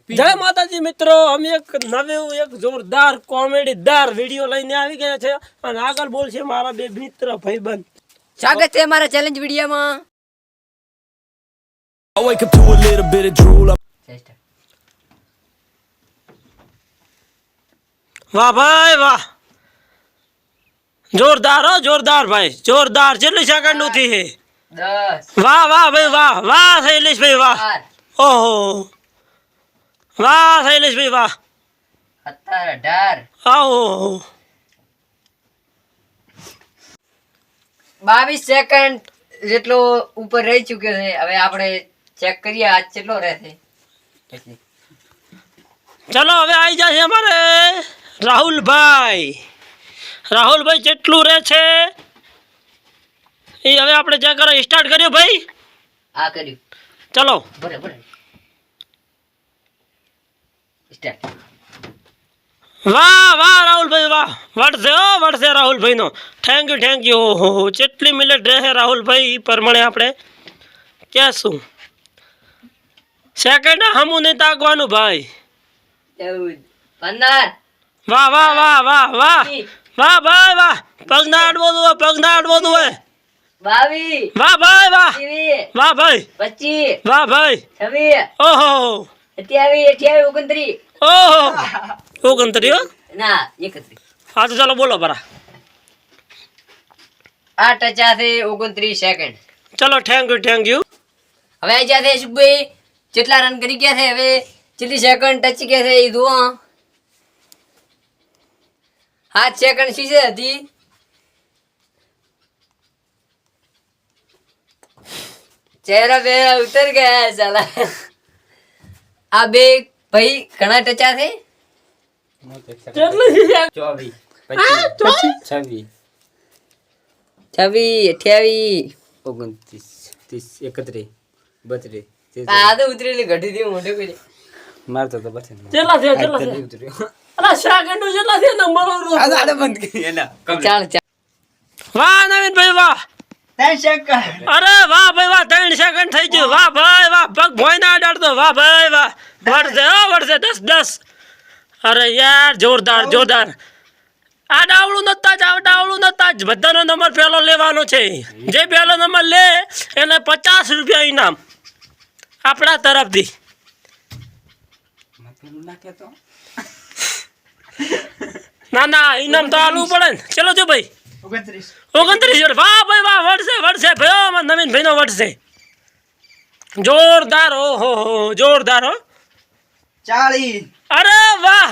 જય માતાજી મિત્રો, અમે એક નવું એક જોરદાર કોમેડીદાર વિડિયો લઈને આવી ગયા છે અને આગળ બોલશે મારા બે મિત્ર ભાઈબંધ. સ્વાગત છે મારા challenge વિડિયોમાં. I wake up to a little bit of drool. વાહ ભાઈ વાહ, જોરદાર હો જોરદાર ભાઈ, જોરદાર. કેટલી સેકન્ડ નું થી હે? 10 વાહ વાહ ભાઈ વાહ વાહ શૈલેષ ભાઈ વાહ. ઓહો વાહ શૈલેષ ભાઈ વાહ. 17 18 આવો 22 સેકન્ડ જેટલો ઉપર રહી ચૂક્યો છે. હવે આપણે ચેક કરીએ આજ કેટલો રહેશે. ચલો હવે આવી જશે અમારે રાહુલભાઈ. રાહુલભાઈ કેટલું રહે છે એ હવે આપણે ચેક કરો. સ્ટાર્ટ કર્યો ભાઈ. આ કર્યું. ચલો બરાબર સ્ટાર્ટ. વાહ વાહ રાહુલભાઈ વાહ. વળશે હો વળશે રાહુલભાઈનો. Thank you. ઓહો કેટલી મિનિટ રહે રાહુલભાઈ એ પ્રમાણે આપણે કહેશું. સેકન્ડ હમું નહીં તાકવાનું ભાઈ. 14 15 વાહ વાહ વાહ વાહ વાહ વાહ ભાઈ વાહ. પગના અડવો દો, પગના અડવો દો. 22 વાહ ભાઈ વાહ 23 વાહ ભાઈ 25 વાહ ભાઈ. 26 ઓહો 27 29 ઓહો 29 ના 31. હા તો ચાલો બોલો બરા. આ ટચા છે 29 સેકન્ડ. ચલો થેન્ક યુ. હવે આ જ્યાં છે સુખભાઈ કેટલા રન કરી ગયા છે. હવે કેટલી સેકન્ડ ટચ ગયા છે એ જુઓ. 7 સેકન્ડ શીશે હતી. ચહેરા બે ઉતર ગયા સાલા. આ બે ભાઈ ઘણા ટચા છે. કેટલી 24 25 26 28 29 30 31 32 આ તો ઉતરેલી ઘટી દી મોઢે કોઈ. મારતો તો પછી કેટલા છે અલા સેકન્ડ કેટલા છે ને મારો. આડે બંધ કરી એના ચાલ ચાલ. વાહ નવીનભાઈ વાહ. 3 સેકન્ડ. અરે વાહ ભાઈ વાહ. 3 સેકન્ડ થઈ ગયું. વાહ ભાઈ વાહ. પગ ભોય ના અડાડતો. વાહ ભાઈ વાહ. વળશે હો વળશે. 10. અરે યાર જોરદાર. આ ડાવડું નતા જ બધાનો નંબર પહેલો લેવાનો છે. જે પહેલો નંબર લે એને 50 રૂપિયા ઇનામ આપણા તરફથી. પેલું નાખે તો ના ઇનામ તો આલવું પડે ને. ચલો જો ભાઈ 29. વાહ ભાઈ વાહ. વળશે ભાઈ. નવીન ભાઈનો વળશે. જોરદાર. ઓહો જોરદાર હો. 40 અરે વાહ.